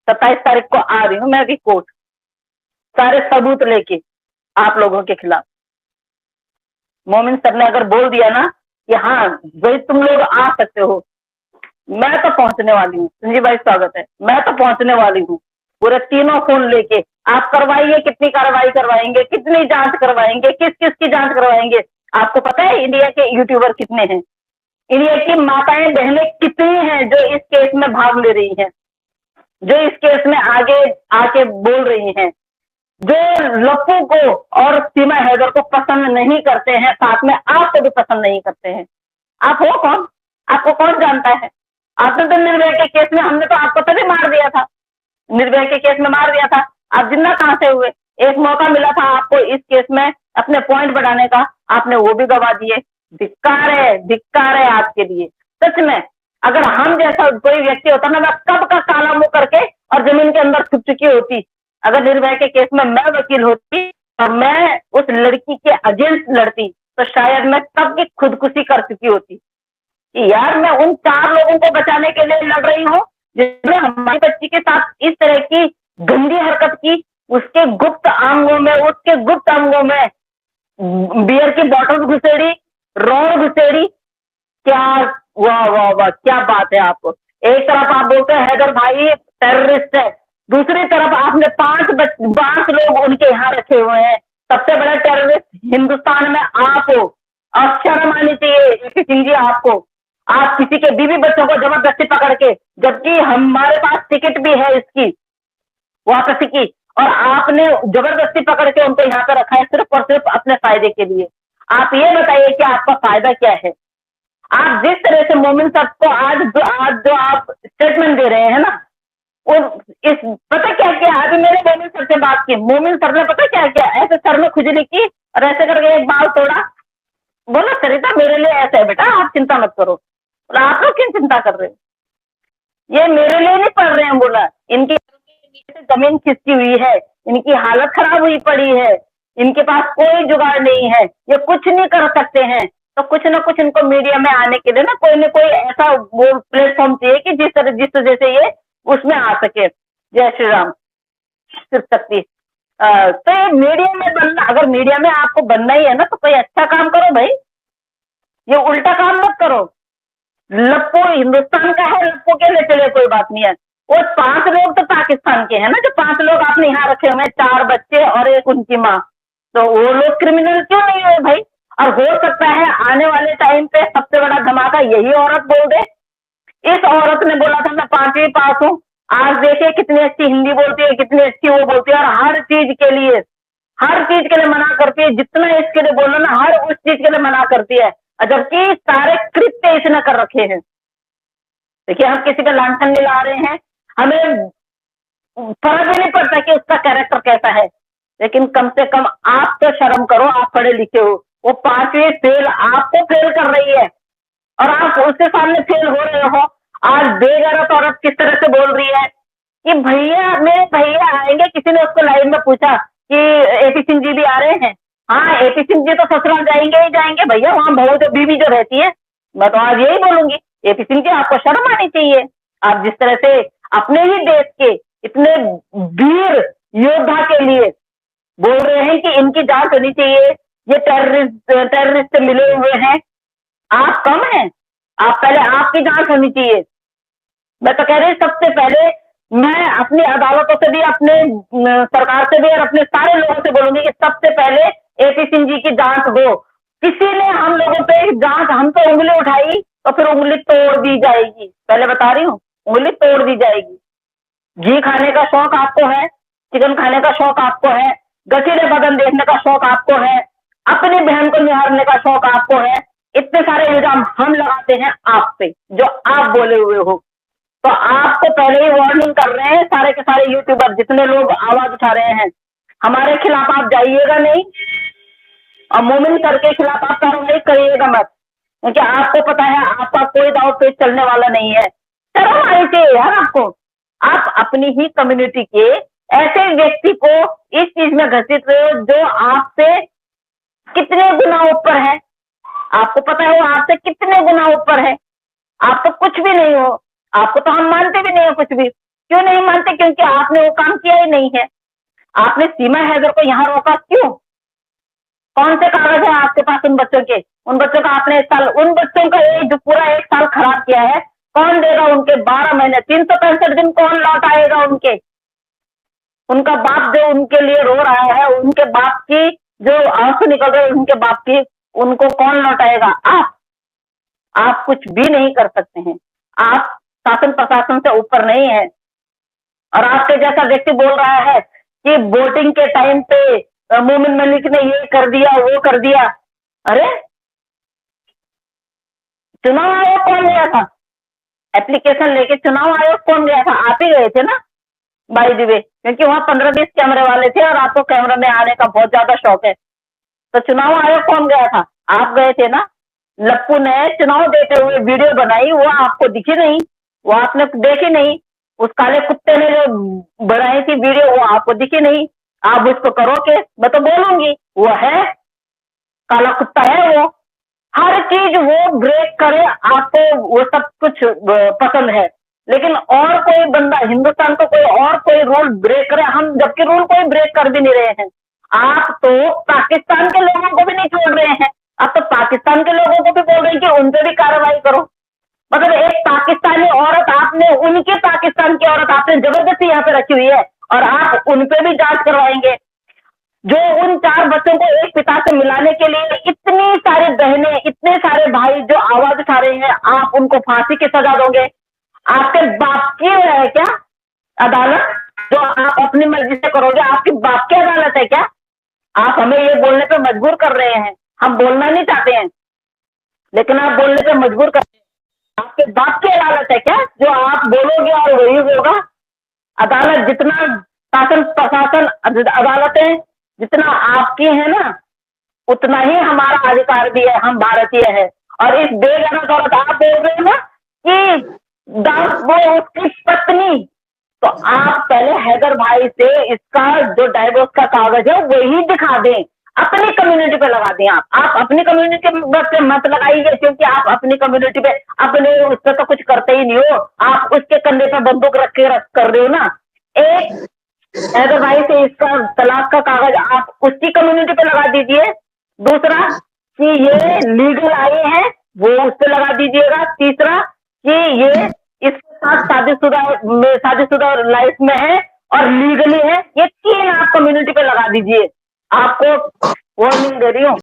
27 तारीख को आ रही हूँ मैं भी कोर्ट, सारे सबूत लेके आप लोगों के खिलाफ। मोमिन सर ने अगर बोल दिया ना कि हाँ भाई तुम लोग आ सकते हो, मैं तो पहुंचने वाली हूँ। संजीव भाई स्वागत है, मैं तो पहुंचने वाली हूँ पूरे तीनों फोन लेके। आप करवाइए, कितनी कार्रवाई करवाएंगे, कितनी जांच करवाएंगे, किस किस की जांच करवाएंगे। आपको पता है इंडिया के यूट्यूबर कितने हैं, इंडिया की माताएं बहनें कितनी हैं जो इस केस में भाग ले रही हैं, जो इस केस में आगे आके बोल रही हैं, जो लप्पू को और सीमा हैदर को पसंद नहीं करते हैं, साथ में आपको भी पसंद नहीं करते हैं। आप हो कौन? आपको कौन जानता है? आपने तो निर्भया के केस में, हमने तो आपको तभी मार दिया था, निर्भया के केस में मार दिया था। आप जिंदा कहां से हुए? एक मौका मिला था आपको इस केस में अपने पॉइंट बढ़ाने का, आपने वो भी गवा दिए। धिक्कार है आपके लिए सच में। अगर हम जैसा कोई व्यक्ति होता ना, मैं कब का काला मुंह करके और जमीन के अंदर छुप चुकी होती। अगर निर्भया के केस में मैं वकील होती और मैं उस लड़की के अगेंस्ट लड़ती तो शायद मैं कब की खुदकुशी कर चुकी होती कि यार मैं उन 4 लोगों को बचाने के लिए लड़ रही हूँ जिसने हमारी बच्ची के साथ इस तरह की गंदी हरकत की, उसके गुप्त अंगों में बियर की बॉटल घुसेड़ी, रॉड घुसेड़ी। क्या वाह वाह वाह, क्या बात है। आपको एक तरफ आप बोलते हैं हैदर भाई टेररिस्ट है, दूसरी तरफ आपने 5 लोग उनके यहाँ रखे हुए हैं। सबसे बड़ा टेररिस्ट हिंदुस्तान में आप हो, और शर्म आनी चाहिए एपी सिंह जी आपको। आप किसी के बीवी बच्चों को जबरदस्ती पकड़ के, जबकि हमारे पास टिकट भी है इसकी वापसी की, और आपने जबरदस्ती पकड़ के उनको यहाँ पे रखा है सिर्फ और सिर्फ अपने फायदे के लिए। आप ये बताइए कि आपका फायदा क्या है? आप जिस तरह से मोमिन साहब को आज जो आप स्टेटमेंट दे रहे हैं ना, इस पता क्या किया? अभी मेरे मोमिन सर से बात की, मोमिन सर ने पता क्या किया? ऐसे सर में खुजली की और ऐसे करके एक बाल तोड़ा, बोला सरिता मेरे लिए ऐसा है बेटा, आप चिंता मत करो। बोला आप लोग क्यों चिंता कर रहे हो, ये मेरे लिए नहीं पढ़ रहे हैं। बोला इनकी जमीन खिसकी हुई है, इनकी हालत खराब हुई पड़ी है, इनके पास कोई जुगाड़ नहीं है, ये कुछ नहीं कर सकते हैं। तो कुछ ना कुछ इनको मीडिया में आने के लिए ना कोई ऐसा वो प्लेटफॉर्म चाहिए कि जिस वजह से ये उसमें आ सके। जय श्री राम। सिर्फ शक्ति। तो ये मीडिया में बनना, अगर मीडिया में आपको बनना ही है ना तो कोई अच्छा काम करो भाई, ये उल्टा काम मत करो। लप्पू हिंदुस्तान का है, लप्पू के लिए चले कोई बात नहीं है। वो 5 लोग तो पाकिस्तान के हैं ना, जो 5 लोग आपने यहाँ रखे हुए, 4 बच्चे और एक उनकी माँ, तो वो लोग क्रिमिनल क्यों नहीं हुए भाई? और हो सकता है आने वाले टाइम पे सबसे बड़ा धमाका यही औरत बोल दे। इस औरत ने बोला था मैं 5वीं पास हूँ, आज देखिए कितनी अच्छी हिंदी बोलती है, कितनी अच्छी वो बोलती है, और हर चीज के लिए मना करती है। जितना इसके लिए बोलो ना, हर उस चीज के लिए मना करती है, जबकि सारे कृत्य इसने कर रखे हैं। देखिए हम किसी पे लांछन नहीं ला रहे हैं, हमें फर्क भी नहीं पड़ता कि उसका कैरेक्टर कैसा है, लेकिन कम से कम आप तो शर्म करो, आप पढ़े लिखे हो। वो 5वीं फेल आपको फेल कर रही है और आप उसके सामने फेल हो रहे हो। आज बेगैरत औरत किस तरह से बोल रही है कि भैया मेरे भैया आएंगे। किसी ने उसको लाइव में पूछा कि एपी सिंह जी भी आ रहे हैं? हाँ एपी सिंह जी तो ससुराल जाएंगे ही जाएंगे भैया, वहां बहू जो बीवी जो रहती है। मैं तो आज यही बोलूंगी, एपी सिंह जी आपको शर्म आनी चाहिए। आप जिस तरह से अपने ही देश के इतने वीर योद्धा के लिए बोल रहे हैं कि इनकी जांच होनी चाहिए, ये टेररिस्ट से मिले हुए हैं, आप कम हैं? आप पहले आपकी जांच होनी चाहिए। मैं तो कह रही सबसे पहले मैं अपनी अदालतों से भी, अपने सरकार से भी और अपने सारे लोगों से बोलूंगी कि सबसे पहले एपी सिंह जी की जांच हो। किसी ने हम लोगों पे जांच, हम तो उंगली उठाई तो फिर उंगली तोड़ दी जाएगी। पहले बता रही हूँ, उंगली तोड़ दी जाएगी। घी खाने का शौक आपको है, चिकन खाने का शौक आपको है, गठीले बदन देखने का शौक आपको है, अपनी बहन को निहारने का शौक आपको है। इतने सारे इल्जाम हम लगाते हैं आप पे जो आप बोले हुए हो। तो आपको पहले ही वार्निंग कर रहे हैं सारे के सारे यूट्यूबर, जितने लोग आवाज उठा रहे हैं, हमारे खिलाफ आप जाइएगा नहीं और मोमिन सर के खिलाफ आप कार्रवाई करिएगा मत, क्योंकि आपको पता है आपका कोई दाव पेच चलने वाला नहीं है। शर्म आनी चाहिए यार आपको। आप अपनी ही कम्युनिटी के ऐसे व्यक्ति को इस चीज में घसीट रहे हो जो आपसे कितने गुना ऊपर है। आपको पता है वो आपसे कितने गुना ऊपर है। आप तो कुछ भी नहीं हो, आपको तो हम मानते भी नहीं हो कुछ भी। क्यों नहीं मानते? क्योंकि आपने वो काम किया ही नहीं है। आपने सीमा हैदर को यहाँ रोका क्यों? कौन से कागज है आपके पास उन बच्चों के? उन बच्चों का आपने उन बच्चों का जो पूरा 1 साल खराब किया है, कौन देगा उनके 12 महीने 365 दिन कौन लौट आएगा उनके? उनका बाप जो उनके लिए रो रहा है, उनके बाप की जो आंसू निकल रहे उनके बाप की, उनको कौन लौटाएगा? आप कुछ भी नहीं कर सकते हैं। आप शासन प्रशासन से ऊपर नहीं है। और आपके जैसा व्यक्ति बोल रहा है कि वोटिंग के टाइम पे मोमिन मलिक ने ये कर दिया वो कर दिया। अरे चुनाव आयोग कौन गया था? एप्लीकेशन लेके चुनाव आयोग कौन गया था? आप ही गए थे ना, बाई द वे, क्योंकि वहां 15-20 कैमरे वाले थे और आपको कैमरे में आने का बहुत ज्यादा शौक है। तो चुनाव आयोग कौन गया था? आप गए थे ना। लप्पू ने चुनाव देते हुए वीडियो बनाई, वो आपको दिखी नहीं, वो आपने देखी नहीं। उस काले कुत्ते ने जो बनाई थी वीडियो, वो आपको दिखी नहीं। आप उसको करोगे, मैं तो बोलूंगी वो है काला कुत्ता है। वो हर चीज वो ब्रेक करे, आपको वो सब कुछ पसंद है। लेकिन और कोई बंदा हिंदुस्तान को कोई और कोई रूल ब्रेक करे, हम जबकि रूल कोई ब्रेक कर भी नहीं रहे हैं। आप तो पाकिस्तान के लोगों को भी नहीं छोड़ रहे हैं। आप तो पाकिस्तान के लोगों को भी बोल रहे हैं कि उन पे भी कार्रवाई करो। मतलब एक पाकिस्तानी औरत, आपने उनके पाकिस्तान की औरत आपने जबरदस्ती यहाँ पे रखी हुई है और आप उन पे भी जांच करवाएंगे। जो उन 4 बच्चों को एक पिता से मिलाने के लिए इतनी सारी बहनें, इतने सारे भाई जो आवाज उठा रहे हैं, आप उनको फांसी की सजा दोगे? आपके बाप की है क्या अदालत जो आप अपनी मर्जी से करोगे? आपकी बाप की अदालत है क्या? आप हमें ये बोलने पे मजबूर कर रहे हैं। हम बोलना नहीं चाहते हैं, लेकिन आप बोलने पे मजबूर कर। आपके बाप की अदालत है क्या जो आप बोलोगे और वही होगा? अदालत जितना शासन प्रशासन अदालतें जितना आपकी है ना, उतना ही हमारा अधिकार भी है। हम भारतीय है। और इस बेगैरत औरत आप बोल रहे हो ना कि वो उसकी पत्नी, तो आप पहले हैदर भाई से इसका जो डाइवोर्स का कागज है वही दिखा दें, अपनी कम्युनिटी पे लगा दें। आप अपनी कम्युनिटी पे मत लगाइए, क्योंकि आप अपनी कम्युनिटी पे अपने उससे तो कुछ करते ही नहीं हो। आप उसके कंधे पे बंदूक रख के कर रहे हो ना। एक हैदर भाई से इसका तलाक का कागज आप उसकी कम्युनिटी पे लगा दीजिए। दूसरा कि ये लीगल आए हैं वो उस पे लगा दीजिएगा। तीसरा कि ये इसके साथ शादीशुदा लाइफ में है और लीगली है, ये 3 आप कम्युनिटी पे लगा दीजिए। आपको वार्निंग दे रही हूँ।